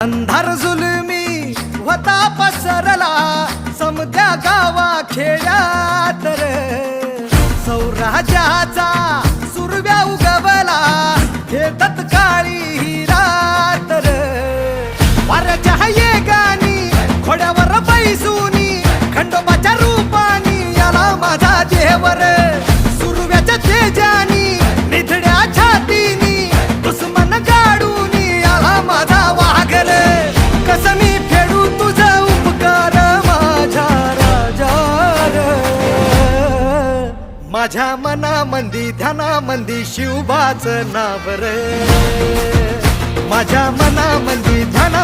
अंधार जुलमी होता पसरला समद्या गावा खेड्यात रे सौराजाचा सुरव्या उगवला हे तत्काळी हिरात रे वाऱ्याच्या येगानी घोड्यावर बैसूनी खंडोबाच्या रूपानी याला माझा देवर सुरव्याच्या तेजानी निधड्या छातीनी दुश्मन गाडूनी याला माझा वाघर कसं मी फेडू तुझा उपकार माझ्या राजा माझ्या मनामंदी ध्यानामंदी शिवबाचं नाव रे माझ्या मनामंदी ध्याना